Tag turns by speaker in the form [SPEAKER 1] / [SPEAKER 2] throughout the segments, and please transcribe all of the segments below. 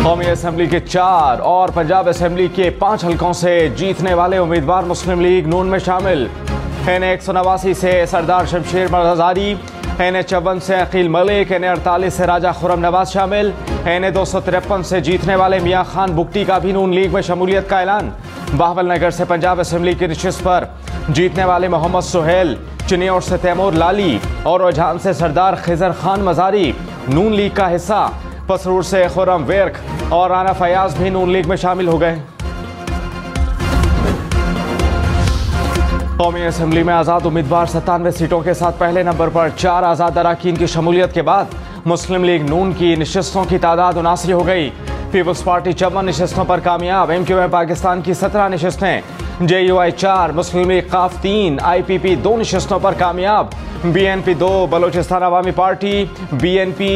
[SPEAKER 1] कौमी असम्बली के 4 और पंजाब असम्बली के 5 हलकों से जीतने वाले उम्मीदवार मुस्लिम लीग नून में शामिल। NA-189 से सरदार शमशेर मर्ज़ारी, NA-54 से अकील मलिक, NA-48 से राजा खुर्रम नवाज शामिल। NA-253 से जीतने वाले मियाँ खान बुगटी का भी नून लीग में शमूलियत का ऐलान। बहावलनगर से पंजाब असम्बली की नशिस्त पर जीतने वाले मोहम्मद सुहेल, चिन्नौर से तैमूर लाली और रुझान से सरदार खिजर खान मज़ारी नून लीग का हिस्सा। पसरूर से खुर्रम विर्क और राना फयाज भी नून लीग में शामिल हो गए। कौमी असम्बली में आज़ाद उम्मीदवार 97 सीटों के साथ पहले नंबर पर। 4 आज़ाद अरकान की शमूलियत के बाद मुस्लिम लीग नून की नशिस्तों की तादाद 79 हो गई। पीपल्स पार्टी 54 नशिस्तों पर कामयाब। MQM पाकिस्तान की 17 नशिस्तें, JUI 4, मुस्लिम लीग काफ 3, IPP 2 नशिस्तों पर कामयाब। BNP 2, Balochistan Awami party, BNP,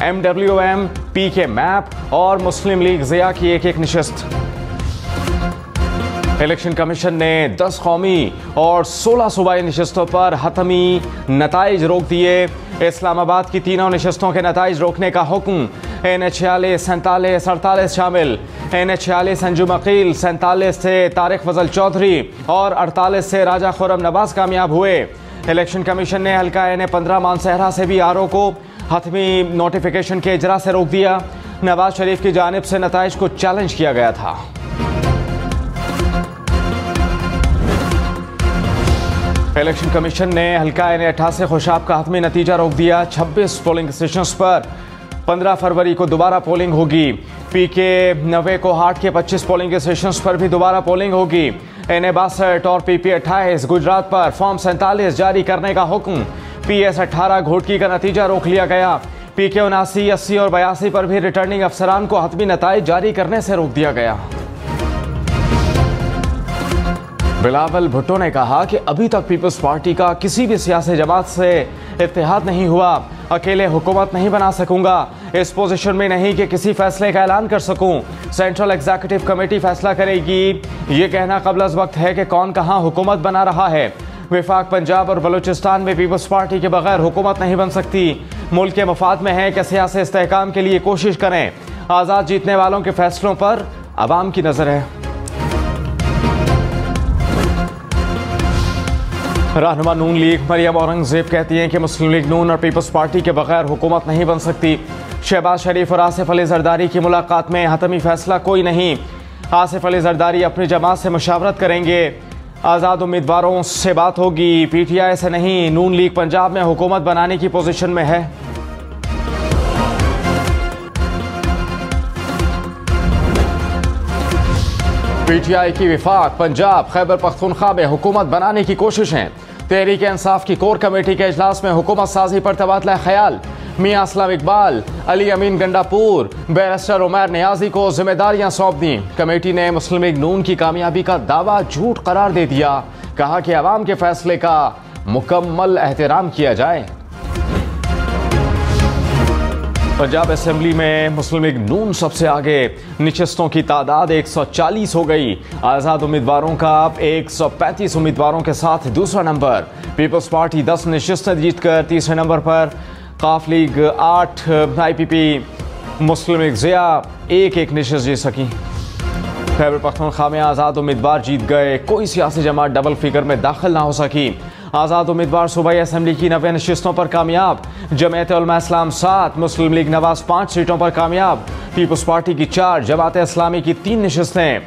[SPEAKER 1] MWM, PK MAP और मुस्लिम लीग ज़िया की एक नशिस्त। इलेक्शन कमीशन ने 10 कौमी और 16 सूबाई नशिस्तों पर हतमी नताइज रोक दिए। इस्लामाबाद की तीनों नशिस्तों के नताइज रोकने का हुक्म। NA-46, 47, 48 शामिल। NA-46 अंजुम अकील, 47 से तारिक फजल चौधरी और 48 से राजा खुर्रम नवाज कामयाब हुए। इलेक्शन कमीशन ने हल्का NA-15 मानसहरा से भी RO को हतमी नोटिफिकेशन के इजरा से रोक दिया। नवाज शरीफ की जानिब से नताइज को चैलेंज किया गया था। इलेक्शन कमीशन ने हल्का NA-88 खुशाब का हतमी नतीजा रोक दिया। 26 पोलिंग स्टेशंस पर 15 फरवरी को दोबारा पोलिंग होगी। PK 90 को हाट के 25 पोलिंग स्टेशंस पर भी दोबारा पोलिंग होगी। NA-62 और PP 28 गुजरात पर फॉर्म 47 जारी करने का हुक्म। PS 18 घोटकी का नतीजा रोक लिया गया। PK 79, 80 और 82 पर भी रिटर्निंग अफसरान को हतमी नताइज जारी करने से रोक दिया गया। बिलावल भुट्टो ने कहा कि अभी तक पीपल्स पार्टी का किसी भी सियासी जमात से इत्तेहाद नहीं हुआ। अकेले हुकूमत नहीं बना सकूंगा। इस पोजीशन में नहीं कि किसी फैसले का ऐलान कर सकूं। सेंट्रल एग्जीक्यूटिव कमेटी फैसला करेगी। ये कहना कबल अज़ वक्त है कि कौन कहां हुकूमत बना रहा है। वफाक पंजाब और बलूचिस्तान में पीपल्स पार्टी के बगैर हुकूमत नहीं बन सकती। मुल्क के मफाद में है कि सियासी इस्तेहकाम के लिए कोशिश करें। आज़ाद जीतने वालों के फैसलों पर अवाम की नज़र है। रहनुमा नून लीग मरियम औरंगजेब कहती हैं कि मुस्लिम लीग नून और पीपल्स पार्टी के बगैर हुकूमत नहीं बन सकती। शहबाज शरीफ और आसिफ अली जरदारी की मुलाकात में हतमी फैसला कोई नहीं। आसिफ अली जरदारी अपनी जमात से मुशावरत करेंगे। आज़ाद उम्मीदवारों से बात होगी, PTI से नहीं। नून लीग पंजाब में हुकूमत बनाने की पोजीशन में है। PTI की वफाक पंजाब खैबर पख्तूनख्वा में हुकूमत बनाने की कोशिशें। तहरीक इंसाफ की कोर कमेटी के इजलास में हुकूमत साजी पर तबादला ख्याल। मियाँ असलम इकबाल, अली अमीन गंडापुर, बैरिस्टर उमर नियाजी को जिम्मेदारियां सौंप दी। कमेटी ने मुस्लिम लीग नून की कामयाबी का दावा झूठ करार दे दिया। कहा कि अवाम के फैसले का मुकम्मल एहतराम किया जाए। पंजाब असम्बली में मुस्लिम लीग नून सबसे आगे। नशिस्तों की तादाद 140 हो गई। आज़ाद उम्मीदवारों का 135 उम्मीदवारों के साथ दूसरा नंबर। पीपल्स पार्टी 10 नशिस्तें जीतकर तीसरे नंबर पर। काफ लीग 8, IPP, मुस्लिम लीग ज़िया एक नशिस्त जीत सकी। खैबर पख्तूनख्वा में आज़ाद उम्मीदवार जीत गए। कोई सियासी जमात डबल फिगर में दाखिल ना हो सकी। आज़ाद उम्मीदवार सूबाई असम्बली की 90 नशिस्तों पर कामयाब। जमात उलमा इस्लाम 7, मुस्लिम लीग नवाज 5 सीटों पर कामयाब। पीपल्स पार्टी की 4, जमात इस्लामी की 3 नशिस्तें।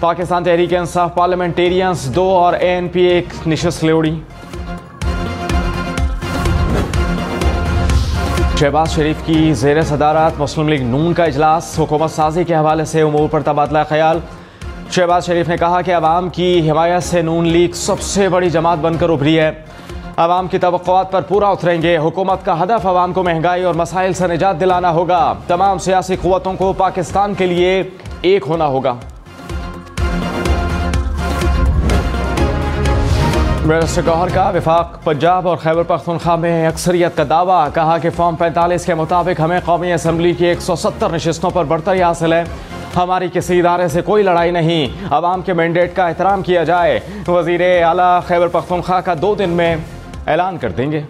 [SPEAKER 1] पाकिस्तान तहरीक इंसाफ पार्लियामेंटेरियंस 2 और ANP 1 नशिस्त ले उड़ी। शहबाज शरीफ की ज़ेर सदारत मुस्लिम लीग नून का इजलास। हुकूमत साजी के हवाले से उमूर पर तबादला ख्याल। शहबाज शरीफ ने कहा कि अवाम की हिमायत से नून लीग सबसे बड़ी जमात बनकर उभरी है। अवाम की तवक्कुआत पर पूरा उतरेंगे। हुकूमत का हदफ अवाम को महंगाई और मसाइल से निजात दिलाना होगा। तमाम सियासी क़ुव्वतों को पाकिस्तान के लिए एक होना होगा। बैरिस्टर गौहर का वफाक पंजाब और खैबर पख्तूनख्वा में अक्सरियत का दावा। कहा कि फॉर्म 45 के मुताबिक हमें कौमी असम्बली की 170 नशिस्तों पर बढ़तरी हासिल है। हमारी किसी इदारे से कोई लड़ाई नहीं। अवाम के मैंडेट का एहतराम किया जाए। वज़ीर आला खैबर पख्तूनख्वा का 2 दिन में ऐलान कर देंगे।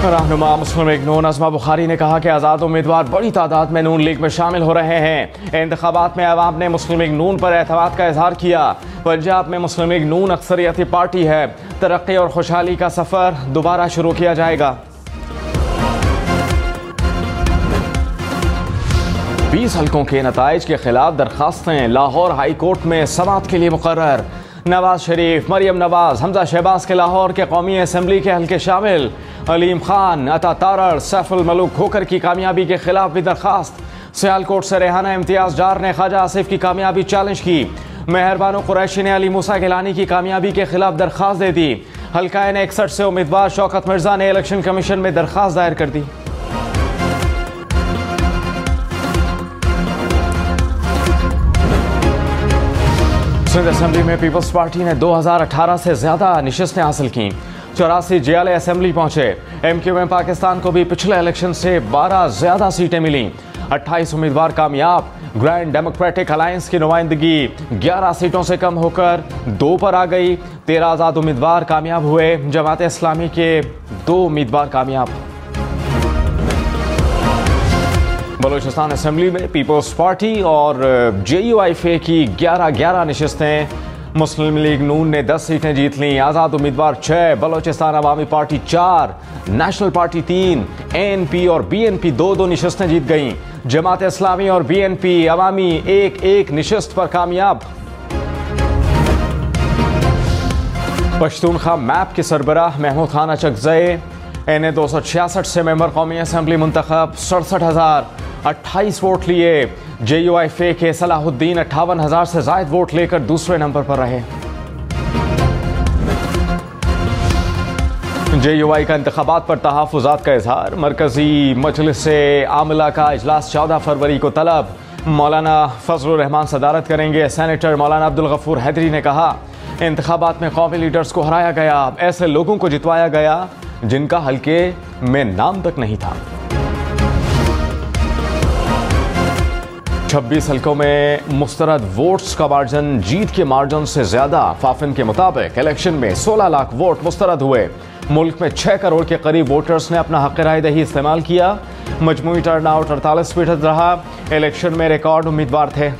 [SPEAKER 1] रहनुमा मुस्लिम लीग नून अज़मा बुखारी ने कहा कि आज़ाद उम्मीदवार बड़ी तादाद में नून लीग में शामिल हो रहे हैं। इंतखाबात में अवाम ने मुस्लिम लीग नून पर एतमाद का इजहार किया। पंजाब में मुस्लिम लीग नून अक्सरियती पार्टी है। तरक्की और खुशहाली का सफ़र दोबारा शुरू किया जाएगा। 20 हल्कों के नताइज के खिलाफ दरखास्तें लाहौर हाई कोर्ट में समाअत के लिए मुकर्रर। नवाज शरीफ, मरियम नवाज, हमजा शहबाज के लाहौर के कौमी असम्बली के हल्के शामिल। अलीम खान, अता तारड़, सैफुल मलूक खोकर की कामयाबी के खिलाफ भी दरखास्त। सियालकोट से रेहाना इम्तियाज डार ने ख्वाजा आसिफ की कामयाबी चैलेंज की। मेहरबानो कुरैशी ने अली मूसा गिलानी की कामयाबी के खिलाफ दरखास्त दे दी। हल्का N 61 से उम्मीदवार शौकत मिर्जा ने इलेक्शन कमीशन में दरखास्त दायर कर दी। सिंध असेंबली में पीपल्स पार्टी ने 2018 से ज्यादा नशिस्तें हासिल की। 84 जियाले असेंबली पहुंचे। MQM पाकिस्तान को भी पिछले इलेक्शन से 12 ज्यादा सीटें मिली। 28 उम्मीदवार कामयाब। ग्रैंड डेमोक्रेटिक अलायंस की नुमाइंदगी 11 सीटों से कम होकर 2 पर आ गई। 13 आज़ाद उम्मीदवार कामयाब हुए। जमात इस्लामी के 2 उम्मीदवार कामयाब। बलूचिस्तान असेंबली में पीपल्स पार्टी और JUIF की 11 नशिस्तें। मुस्लिम लीग नून ने 10 सीटें जीत लीं। आज़ाद उम्मीदवार 6, बलूचिस्तान अवामी पार्टी 4, नेशनल पार्टी 3, ANP और BNP 2 नशिस्तें जीत गईं। जमात इस्लामी और BNP अवामी 1 नशिस्त पर कामयाब। पश्तूनख्वा मैप के सरबराह महमूद खान अचकज़ई NA 266 से मेंबर कौमी असम्बली मुंतखब 67,028 वोट लिए। JUIF के सलाहुद्दीन 58,000 से ज़ायद वोट लेकर दूसरे नंबर पर रहे। JUI का इंतखाबात पर तहफ़्फ़ुज़ात का इजहार। मरकज़ी मजलिस से आमला का इजलास 14 फरवरी को तलब। मौलाना फजलुर रहमान सदारत करेंगे। सेनेटर मौलाना अब्दुल गफूर हैदरी ने कहा, इंतखाबात में कौमी लीडर्स को हराया गया, ऐसे लोगों को जितवाया गया जिनका हल्के में नाम तक नहीं था। 26 हल्कों में मुस्तरद वोट्स का मार्जिन जीत के मार्जिन से ज्यादा। फाफिन के मुताबिक इलेक्शन में 16 लाख वोट मुस्तरद हुए। मुल्क में 6 करोड़ के करीब वोटर्स ने अपना हक राय दही इस्तेमाल किया। मजमूई टर्नआउट 48% रहा। इलेक्शन में रिकॉर्ड उम्मीदवार थे।